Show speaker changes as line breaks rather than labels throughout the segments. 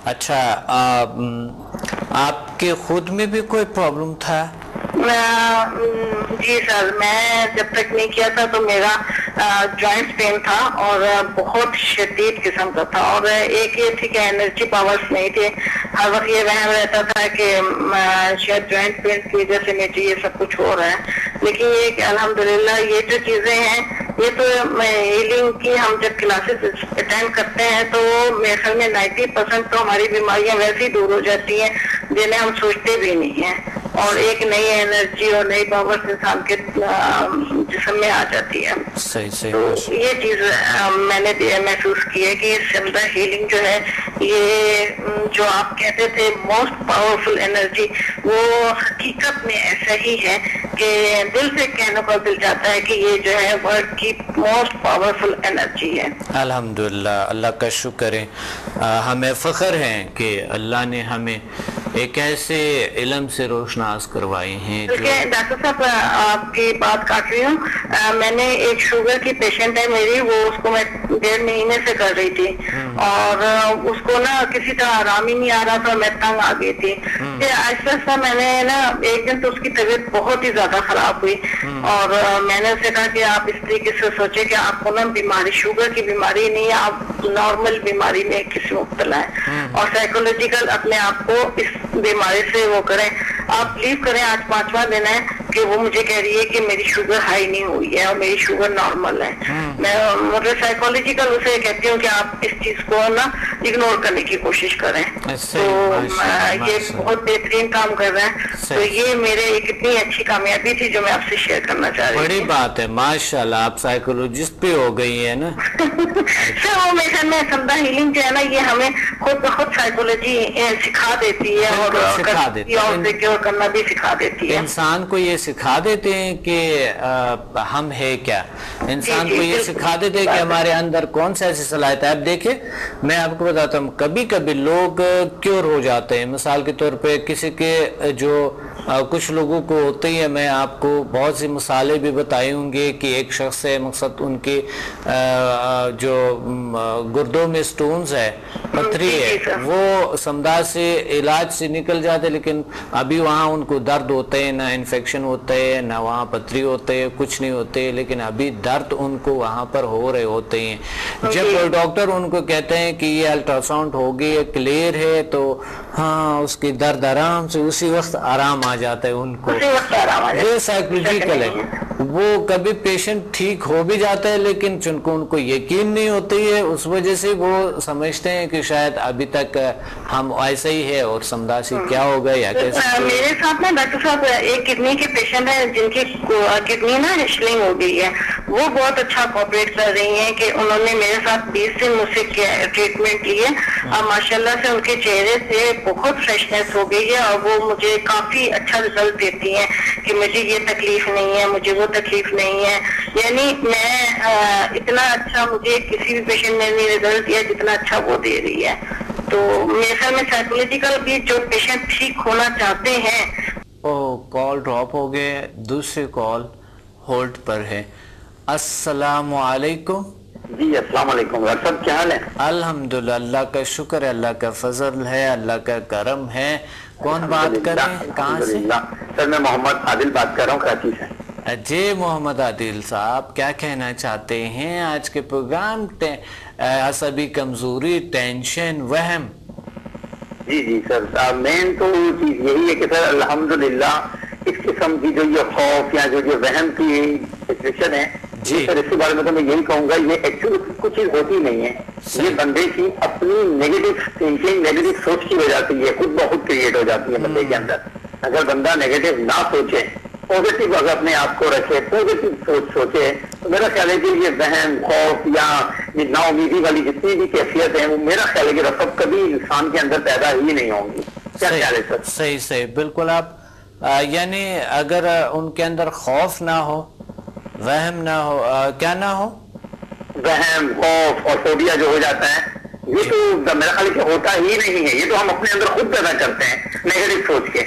اچھا آپ کے خود میں بھی کوئی پرابلم تھا؟
جی سر، میں جب تک نہیں کیا تھا تو میرا جوائنٹ پین تھا اور بہت شدید قسم کا تھا، اور ایک یہ تھی کہ انرجی پاورز نہیں تھے. ہر وقت یہ وہم رہتا تھا کہ شاید جوائنٹ پین کی وجہ سے مجھے یہ سب کچھ ہو رہا ہے. لیکن یہ کہ الحمدللہ یہ جو چیزیں ہیں یہ تو ہیلنگ کی ہم جب کلاسز اٹینڈ کرتے ہیں تو میرے خیال میں 90% تو ہماری بیماریاں ویسے ہی دور ہو جاتی ہیں جنہیں ہم سوچتے بھی نہیں ہیں، اور ایک نئی انرجی اور نئی پاور انسان کے جسم میں آ جاتی ہے.
صحیح.
تو یہ چیز میں نے محسوس کی ہے کہ سمدہ ہیلنگ جو ہے، یہ جو آپ کہتے تھے موسٹ پاورفل انرجی، وہ حقیقت میں ایسا ہی ہے کہ دل سے کہنے کو دل جاتا ہے کہ یہ جو ہے ورلڈ کی موسٹ پاورفل انرجی ہے.
الحمدللہ، اللہ کا شکر ہے. ہمیں فخر ہے کہ اللہ نے ہمیں ایک ایسے علم سے روشناس کروائی ہیں.
ڈاکٹر صاحب آپ کی بات کاٹ رہی ہوں، میں نے ایک شوگر کی پیشنٹ ہے میری، وہ اس کو میں 1.5 مہینے سے کر رہی تھی اور اس کو نا کسی طرح آرام ہی نہیں آ رہا تھا، میں تنگ آ گئی تھی. پھر آہستہ آہستہ میں نے نا ایک دن تو اس کی طبیعت بہت ہی زیادہ خراب ہوئی اور میں نے اسے کہا کہ آپ اس طریقے سے سوچیں کہ آپ کو نا بیماری شوگر کی بیماری نہیں ہے، آپ نارمل بیماری میں کسی مبتلا ہے، اور سائیکولوجیکل اپنے آپ کو اس بیماری سے وہ کریں. آپ بلیو کریں آج 5واں دن ہے کہ وہ مجھے کہہ رہی ہے کہ میری شوگر ہائی نہیں ہوئی ہے اور میری شوگر نارمل ہے. میں مطلب سائیکولوجیکل اسے کہتی ہوں کہ آپ اس چیز کو نا اگنور کرنے کی کوشش کریں. تو یہ بہت بہترین کام کر رہے ہیں. تو یہ میرے ایک اتنی اچھی کامیابی تھی جو میں آپ سے شیئر کرنا چاہ رہی ہوں.
بڑی بات ہے، ماشاءاللہ آپ سائیکولوجسٹ بھی ہو گئی ہیں نا.
سر وہ میرے خیال میں سمدہ ہیلنگ جو ہے نا یہ ہمیں خود بخود سائیکولوجی سکھا دیتی ہے اور کرنا بھی سکھا دیتی ہے.
انسان کو یہ سکھا دیتے ہیں کہ ہم ہے کیا، انسان کو یہ سکھا دیتے ہیں کہ ہمارے اندر کون سا ایسی صلاحیت ہے. اب دیکھیں میں آپ کو بتاتا ہوں، کبھی کبھی لوگ کیور ہو جاتے ہیں. مثال کے طور پہ کسی کے جو کچھ لوگوں کو ہوتے ہی ہے، میں آپ کو بہت سی مثالیں بھی بتائی ہوں گے کہ ایک شخص سے مقصد ان کے جو گردوں میں سٹونز ہے، پتھری ہے، وہ سمدھا سے علاج سے نکل جاتے، لیکن ابھی وہاں ان کو درد ہوتے ہیں، نہ انفیکشن ہوتے ہیں، نہ وہاں پتھری ہوتے ہیں، کچھ نہیں ہوتے، لیکن ابھی درد ان کو وہاں پر ہو رہے ہوتے ہیں. جب ڈاکٹر ان کو کہتے ہیں کہ یہ الٹرا ساؤنڈ ہوگی، کلیئر ہے، تو ہاں اس کی درد آرام سے اسی وقت آرام آ جاتا ہے ان کو. یہ سائیکولوجیکل ہے. وہ کبھی پیشنٹ ٹھیک ہو بھی جاتا ہے لیکن چونکہ ان کو یقین نہیں ہوتی ہے، اس وجہ سے وہ سمجھتے ہیں کہ شاید ابھی تک ہم ایسا ہی ہے اور سمداسی کیا ہوگا یا کیسے.
میرے ساتھ نا ڈاکٹر صاحب ایک کڈنی کے پیشنٹ ہیں جن کی کڈنی نا شلنگ ہو گئی ہے. وہ بہت اچھا کوآپریٹ کر رہی ہیں کہ انہوں نے میرے ساتھ 20 دن مجھ سے ٹریٹمنٹ لیے اور ماشاءاللہ سے ان کے چہرے سے بہت فریشنس ہو گئی ہے اور وہ مجھے کافی اچھا رزلٹ دیتی ہیں کہ مجھے یہ تکلیف نہیں ہے، مجھے وہ تکلیف نہیں ہے. یعنی میں اتنا اچھا مجھے کسی بھی پیشنٹ نے نہیں رزلٹ دیا جتنا اچھا وہ دے رہی ہے. تو میرے خیال میں سائیکولوجیکل بھی جو پیشنٹ ٹھیک ہونا چاہتے ہیں.
کال ڈراپ ہو گئے، دوسری کال ہولڈ پر ہے. السلام علیکم.
جی السلام علیکم ڈاکٹر صاحب، کیا حال ہے؟
الحمدللہ، اللہ کا شکر ہے، اللہ کا فضل ہے، اللہ کا کرم ہے. کون بات کر رہے ہیں، کہاں سے؟
سر میں محمد عادل بات کر رہا ہوں کراچی سے.
جی محمد عادل صاحب، کیا کہنا چاہتے ہیں آج کے پروگرام؟ عصبی کمزوری، ٹینشن، وہم.
جی سر، مین تو چیز یہی ہے کہ سر الحمدللہ اس قسم کی جو یہ خوف یا جو وہم کی سچویشن ہے، جی سر، اس کے بارے میں تو میں یہی کہوں گا یہ ایکچولی کچھ چیز ہوتی نہیں ہے. یہ بندے کی اپنی نیگیٹو تھنکنگ، نیگیٹو سوچ کی وجہ سے یہ خود بخود کریٹ ہو جاتی ہے بندے کے اندر. اگر بندہ نیگیٹو نہ سوچے، پازیٹیو اگر اپنے آپ کو رکھے، پازیٹیو سوچ سوچے، تو میرا خیال ہے کہ یہ وہم، خوف یا یہ نا امیدی والی جتنی بھی کیفیت ہیں وہ میرا خیال ہے کہ رفت کبھی انسان کے اندر پیدا ہی نہیں ہوں گی. کیا خیال ہے سر؟
صحیح بالکل. آپ یعنی اگر ان کے اندر خوف نہ ہو، وہم نہ ہو، کیا نہ ہو،
وہم، خوف اور فوبیا جو ہو جاتا ہے، یہ تو میرا خیال ہے کہ ہوتا ہی نہیں ہے. یہ تو ہم اپنے اندر خود پیدا کرتے ہیں نیگیٹو سوچ کے.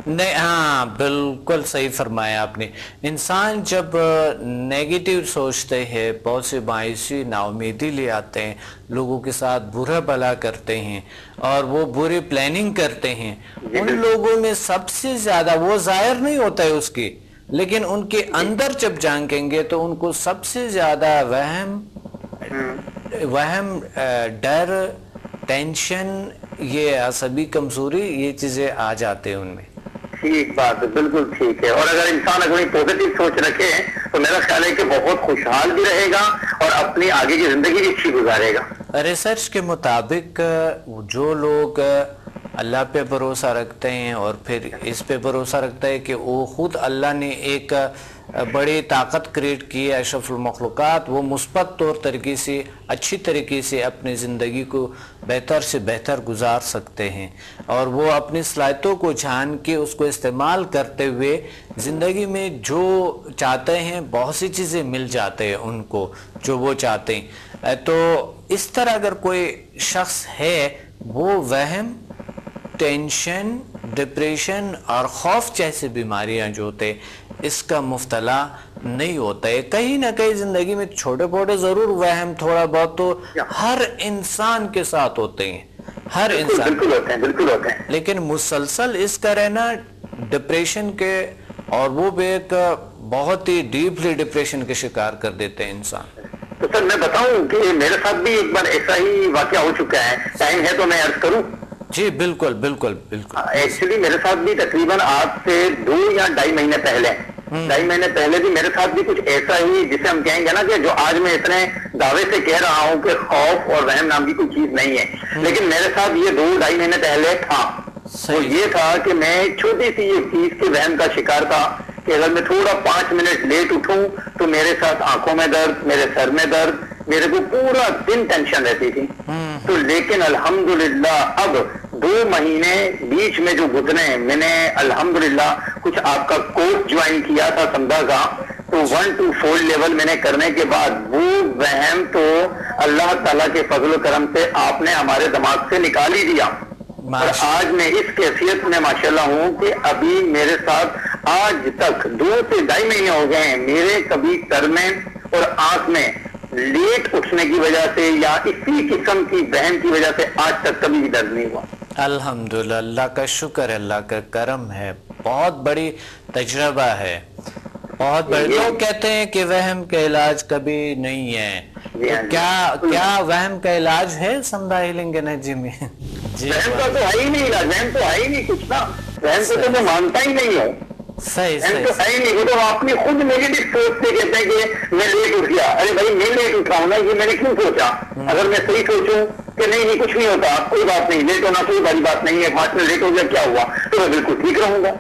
نہیں ہاں بالکل صحیح فرمایا آپ نے. انسان جب نیگیٹو سوچتے ہیں، بہت سے مایوسی نا امیدی لے آتے ہیں، لوگوں کے ساتھ برا بھلا کرتے ہیں اور وہ بری پلاننگ کرتے ہیں، ان لوگوں میں سب سے زیادہ وہ ظاہر نہیں ہوتا ہے اس کی، لیکن ان کے اندر جب جھانکیں گے تو ان کو سب سے زیادہ وہم ڈر، ٹینشن، یہ عصبی کمزوری، یہ چیزیں آ جاتے ہیں ان میں.
ٹھیک بات ہے، بالکل ٹھیک ہے. اور اگر انسان اپنی پازیٹیو سوچ رکھے تو میرا خیال ہے کہ بہت خوشحال بھی رہے گا اور اپنی آگے کی زندگی بھی اچھی گزارے گا.
ریسرچ کے مطابق جو لوگ اللہ پہ بھروسہ رکھتے ہیں اور پھر اس پہ بھروسہ رکھتا ہے کہ وہ خود اللہ نے ایک بڑی طاقت کریٹ کی ہے، اشرف المخلوقات، وہ مثبت طور طریقے سے اچھی طریقے سے اپنی زندگی کو بہتر سے بہتر گزار سکتے ہیں، اور وہ اپنی صلاحیتوں کو جان کے اس کو استعمال کرتے ہوئے زندگی میں جو چاہتے ہیں بہت سی چیزیں مل جاتے ہیں ان کو جو وہ چاہتے ہیں. تو اس طرح اگر کوئی شخص ہے وہ وہم، ٹینشن، ڈپریشن اور خوف جیسے بیماریاں جو ہوتے اس کا مبتلا نہیں ہوتا ہے. کہیں نہ کہیں زندگی میں چھوٹے موٹے ضرور وہم تھوڑا بہت تو ہر انسان کے ساتھ ہوتے ہیں، ہر انسان،
بالکل ہوتے ہیں.
لیکن مسلسل اس کا رہنا ڈپریشن کے، اور وہ بھی ایک بہت ہی ڈیپلی ڈپریشن کے شکار کر دیتے ہیں انسان.
تو سر میں بتاؤں کہ میرے ساتھ بھی ایک بار ایسا ہی واقعہ ہو چکا ہے. ٹائم ہے تو میں عرض کروں؟
جی بالکل بالکل بالکل.
ایکچولی میرے ساتھ بھی تقریباً آج سے 2 یا 2.5 مہینے پہلے، 2.5 مہینے پہلے بھی میرے ساتھ بھی کچھ ایسا ہی، جسے ہم کہیں گے نا کہ جو آج میں اتنے دعوے سے کہہ رہا ہوں کہ خوف اور وہم نام کی کوئی چیز نہیں ہے، لیکن میرے ساتھ یہ 2-2.5 مہینے پہلے تھا. وہ یہ تھا کہ میں چھوٹی سی ایک چیز کے وہم کا شکار تھا کہ اگر میں تھوڑا 5 منٹ لیٹ اٹھوں تو میرے ساتھ آنکھوں میں درد، میرے سر میں درد، میرے کو پورا دن ٹینشن رہتی تھی. تو لیکن الحمدللہ اب 2 مہینے بیچ میں جو گزرے، میں نے الحمدللہ کچھ آپ کا کورس جوائن کیا تھا سمدھا کا، تو 1 to 4 لیول میں نے کرنے کے بعد وہ وہم تو اللہ تعالیٰ کے فضل و کرم سے آپ نے ہمارے دماغ سے نکال ہی دیا. اور آج میں اس کیفیت میں ماشاءاللہ ہوں کہ ابھی میرے ساتھ آج تک 2 سے 2.5 مہینے ہو گئے ہیں، میرے کبھی سر میں اور آنکھ میں لیٹ اٹھنے کی وجہ سے یا اسی قسم کی وہم کی وجہ سے آج تک کبھی بھی درد نہیں ہوا.
الحمدللہ، اللہ کا شکر ہے، اللہ کا کرم ہے، بہت بڑی تجربہ ہے، بہت بڑے. لوگ کہتے ہیں کہ وہم کا علاج کبھی نہیں ہے، کیا وہم کا علاج ہے سمدھا ہیلنگ انرجی میں؟ جی
وہم کا تو ہے ہی نہیں علاج، وہم تو ہے ہی نہیں کچھ نا، وہم کو تو میں مانتا ہی نہیں ہوں.
صحیح
وہم تو ہے ہی نہیں. وہ تو اپنی خود نیگیٹو سوچ سے کہتے ہیں کہ میں لیٹ اٹھ گیا. ارے بھائی میں لیٹ اٹھا ہوں نا، یہ میں نے کیوں سوچا؟ اگر میں صحیح سوچوں کہ نہیں کچھ نہیں ہوتا، کوئی بات نہیں، لیٹ ہونا کوئی بڑی بات نہیں ہے، 5 منٹ لیٹ ہو گیا کیا ہوا، تو میں بالکل ٹھیک رہوں گا.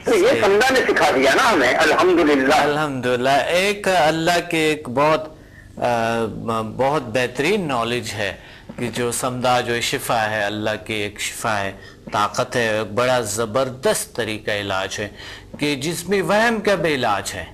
تو یہ سمدھا نے سکھا دیا نا ہمیں. الحمدللہ
الحمدللہ. ایک اللہ کے ایک بہت بہترین نالج ہے کہ جو سمدھا، جو شفا ہے، اللہ کی ایک شفا ہے، طاقت ہے، ایک بڑا زبردست طریقہ علاج ہے کہ جس میں وہم کا بھی علاج ہے.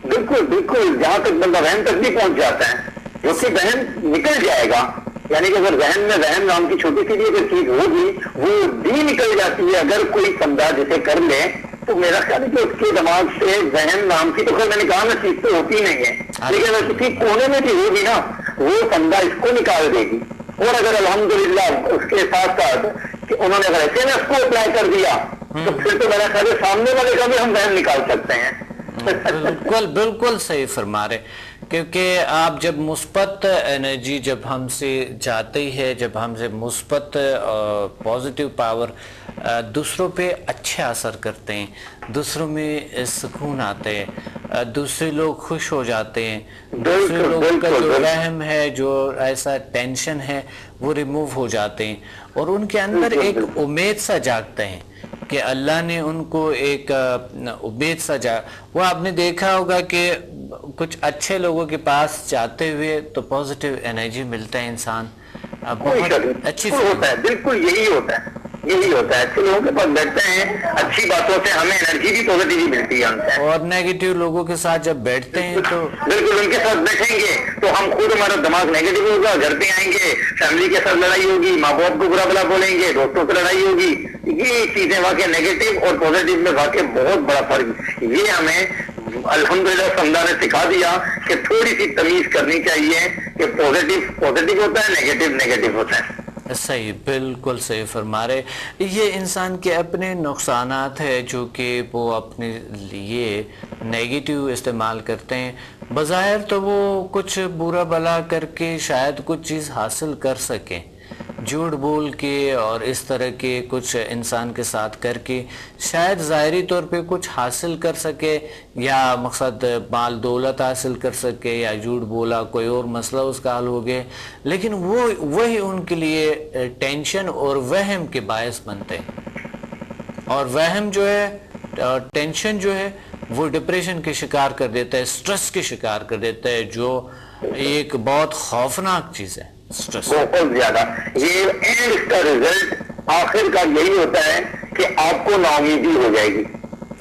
بالکل بالکل. جہاں تک بندہ وہم تک بھی پہنچ جاتا ہے، جو کہ وہم نکل جائے گا، یعنی کہ اگر ذہن میں وہم نام کی چھوٹی سی بھی اگر چیز ہوگی وہ بھی نکل جاتی ہے. اگر کوئی سمدھا جسے کر لے تو میرا خیال ہے کہ اس کے دماغ سے ذہن نام کی، تو خیر میں نے کہا نا چیز تو ہوتی نہیں ہے، لیکن اگر کسی کونے میں بھی ہوگی نا وہ سمدھا اس کو نکال دے گی. اور اگر الحمدللہ اس کے ساتھ ساتھ کہ انہوں نے اگر ایسے میں اس کو اپلائی کر دیا تو پھر تو میرا خیال ہے سامنے والے کا بھی ہم وہم نکال سکتے ہیں.
بالکل بالکل صحیح فرما رہے. کیونکہ آپ جب مثبت انرجی جب ہم سے جاتی ہے، جب ہم سے مثبت پازیٹیو پاور دوسروں پہ اچھا اثر کرتے ہیں، دوسروں میں سکون آتے ہیں، دوسرے لوگ خوش ہو جاتے ہیں، دوسرے لوگوں کا جو وہم ہے، جو ایسا ٹینشن ہے وہ ریموو ہو جاتے ہیں، اور ان کے اندر ایک امید سا جاگتے ہیں کہ اللہ نے ان کو ایک امید سا وہ آپ نے دیکھا ہوگا کہ کچھ اچھے لوگوں کے پاس جاتے ہوئے تو پازیٹیو انرجی ملتا ہے، انسان بہت اچھی
ہوتا ہے. بالکل یہی ہوتا ہے. یہی ہوتا ہے. اچھے لوگوں کے پاس بیٹھتے ہیں, اچھی باتوں سے ہمیں انرجی بھی پازیٹیو ملتی ہے ہم سے.
اور نیگیٹو لوگوں کے ساتھ جب بیٹھتے ہیں تو
بالکل ان کے ساتھ بیٹھیں گے تو ہم خود, ہمارا دماغ نیگیٹو ہوگا, گھر پہ آئیں گے فیملی کے ساتھ لڑائی ہوگی, ماں باپ کو برا بلا بولیں گے, دوستوں سے لڑائی ہوگی. یہ چیزیں واقع نیگیٹو اور پازیٹیو میں واقع بہت بڑا فرق. یہ ہمیں الحمدللہ سمندر نے سکھا دیا کہ تھوڑی سی تمیز کرنی چاہیے کہ پازیٹیو ہوتا ہے, نیگیٹو ہوتا ہے.
صحیح, بالکل صحیح فرما رہے. یہ انسان کے اپنے نقصانات ہیں جو کہ وہ اپنے لیے نیگیٹو استعمال کرتے ہیں. بظاہر تو وہ کچھ برا بلا کر کے شاید کچھ چیز حاصل کر سکیں, جھوٹ بول کے اور اس طرح کے کچھ انسان کے ساتھ کر کے شاید ظاہری طور پہ کچھ حاصل کر سکے, یا مقصد مال دولت حاصل کر سکے, یا جھوٹ بولا کوئی اور مسئلہ اس کا حل ہو گئے, لیکن وہی ان کے لیے ٹینشن اور وہم کے باعث بنتے ہیں. اور وہم جو ہے, ٹینشن جو ہے, وہ ڈپریشن کے شکار کر دیتا ہے, سٹریس کے شکار کر دیتا ہے, جو ایک بہت خوفناک چیز ہے.
بہت زیادہ. یہ اینڈ اس کا رزلٹ آخر کا یہی ہوتا ہے کہ آپ کو ناامیدی ہو جائے گی.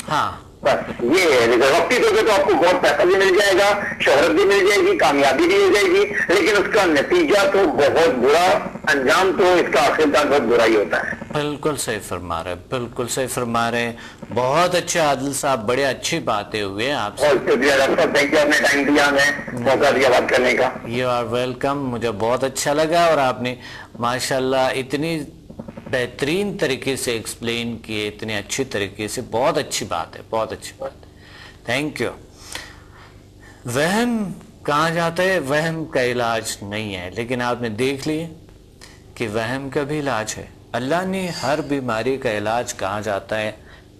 ہاں,
بس یہ ہے. وقتی طور پہ تو آپ کو بہت پیسہ بھی مل جائے گا, شہرت بھی مل جائے گی, کامیابی بھی ہو جائے گی, لیکن اس کا نتیجہ تو بہت برا, انجام تو اس کا آخر تک بہت برا ہی ہوتا ہے.
بالکل صحیح فرما رہے, بالکل صحیح فرما رہے. بہت اچھا عادل صاحب, بڑے اچھی باتیں ہوئے آپ سے.
بہت شکریہ ڈاکٹر صاحب, تھینک یو, آپ نے ٹائم دیا, ہمیں موقع دیا بات کرنے کا.
You are welcome. مجھے بہت اچھا لگا, اور آپ نے ماشاءاللہ اتنی بہترین طریقے سے ایکسپلین کیے, اتنے اچھی طریقے سے. بہت اچھی بات ہے, بہت اچھی بات ہے. Thank you. وہم کہا جاتا ہے وہم کا علاج نہیں ہے, لیکن آپ نے دیکھ لیے کہ وہم کا بھی علاج ہے. اللہ نے ہر بیماری کا علاج کہا جاتا ہے,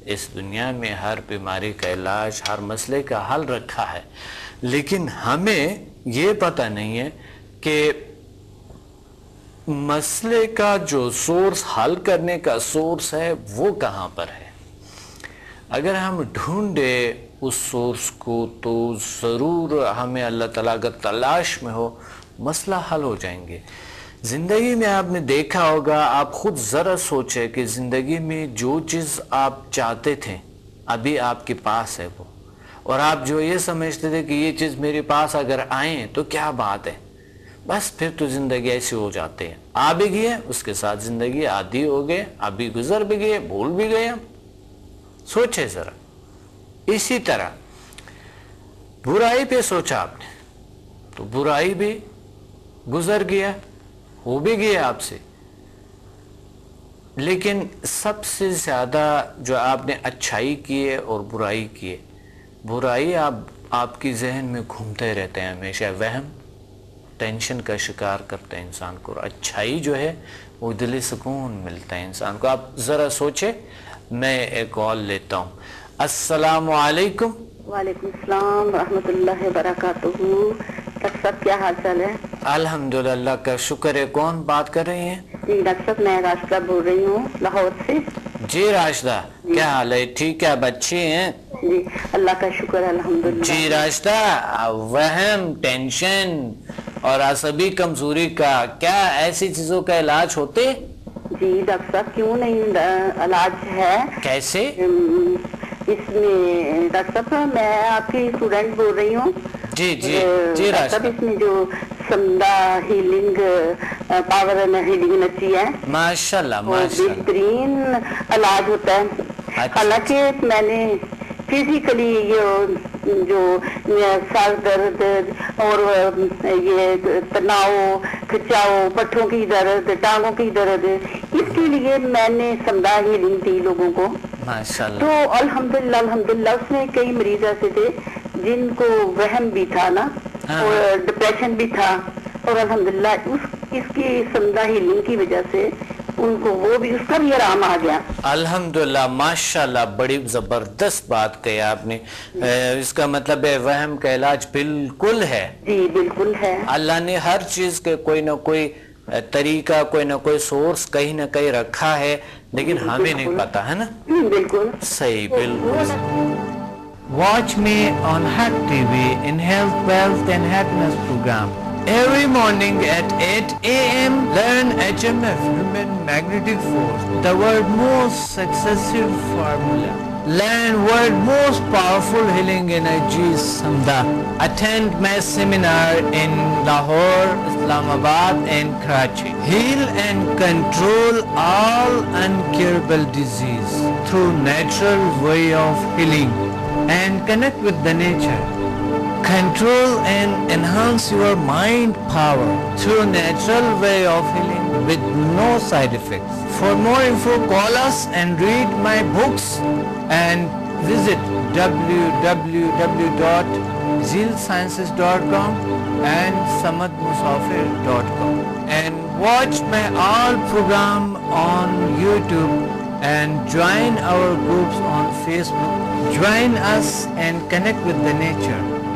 اس دنیا میں ہر بیماری کا علاج, ہر مسئلے کا حل رکھا ہے, لیکن ہمیں یہ پتہ نہیں ہے کہ مسئلے کا جو سورس, حل کرنے کا سورس ہے, وہ کہاں پر ہے. اگر ہم ڈھونڈے اس سورس کو تو ضرور ہمیں اللہ تعالیٰ کا تلاش میں ہو, مسئلہ حل ہو جائیں گے. زندگی میں آپ نے دیکھا ہوگا, آپ خود ذرا سوچیں کہ زندگی میں جو چیز آپ چاہتے تھے ابھی آپ کے پاس ہے وہ, اور آپ جو یہ سمجھتے تھے کہ یہ چیز میرے پاس اگر آئیں تو کیا بات ہے, بس پھر تو زندگی ایسی ہو جاتے ہیں. آ بھی گئے, اس کے ساتھ زندگی عادی ہو گئے, ابھی گزر بھی گئے, بھول بھی گئے. سوچے ذرا. اسی طرح برائی پہ سوچا آپ نے تو برائی بھی گزر گیا, ہو بھی گیا آپ سے, لیکن سب سے زیادہ جو آپ نے اچھائی کی ہے اور برائی کی ہے, برائی آپ کی ذہن میں گھومتے رہتے ہیں ہمیشہ, وہم, ٹینشن کا شکار کرتے ہیں انسان کو. اور اچھائی جو ہے وہ دل سکون ملتا ہے انسان کو. آپ ذرا سوچے. میں ایک کال لیتا ہوں. السلام علیکم.
وعلیکم السلام ورحمۃ اللہ وبرکاتہ. ڈاکٹر صاحب کیا حال چال ہے؟
الحمدللہ, اللہ کا شکر ہے. کون بات کر رہی ہیں؟
جی ڈاکٹر صاحب, میں راشدہ بول رہی ہوں لاہور سے.
جی راشدہ, کیا حال ہے؟ ٹھیک ہے, آپ اچھی ہیں؟
جی اللہ کا شکر ہے, الحمدللہ.
جی راشدہ, وہم, ٹینشن اور عصبی کمزوری کا کیا ایسی چیزوں کا علاج ہوتے؟
جی ڈاکٹر صاحب, کیوں نہیں, علاج ہے.
کیسے؟
اس میں ڈاکٹر صاحب میں آپ کی اسٹوڈنٹ بول رہی ہوں.
جی جی جی
ڈاکٹر صاحب, اس میں جو سمدہ ہیلنگ پاور ہیلنگ نچی ہے,
ماشاءاللہ
بہترین علاج ہوتا ہے. حالانکہ میں نے فزیکلی جو سر درد اور یہ تناؤ, کھچاؤ, پٹھوں کی درد, ٹانگوں کی درد, اس کے لیے میں نے سمدہ ہیلنگ دی لوگوں کو.
ماشاءاللہ.
تو الحمدللہ اس میں کئی مریض ایسے تھے جن کو وہم بھی تھا نا, اور ڈپریشن بھی تھا, اور الحمدللہ اس کی سمدہ ہیلنگ کی وجہ سے ان کو وہ بھی, اس کا بھی آرام آ گیا.
الحمدللہ, ماشاءاللہ, بڑی زبردست بات کہی آپ نے. اس کا مطلب ہے وہم کا علاج بالکل ہے.
جی بالکل ہے. اللہ
نے ہر چیز کے کوئی نہ کوئی طریقہ, کوئی نہ کوئی سورس کہیں نہ کہیں رکھا ہے, لیکن ہمیں نہیں پتا ہے نا.
بالکل
صحیح, بالکل. Watch me on Hack TV in Health, Wealth and Happiness program. Every morning at 8 a.m. learn HMF, Human Magnetic Force, the world's most successful formula. Learn world's most powerful healing energies, Samda. Attend my seminar in Lahore, Islamabad and Karachi. Heal and control all uncurable disease through natural way of healing and connect with the nature. Control and enhance your mind power through natural way of healing with no side effects. For more info, call us and read my books and visit www.zealsciences.com and samadmusafir.com and watch my all program on YouTube and join our groups on Facebook. Join us and connect with the nature.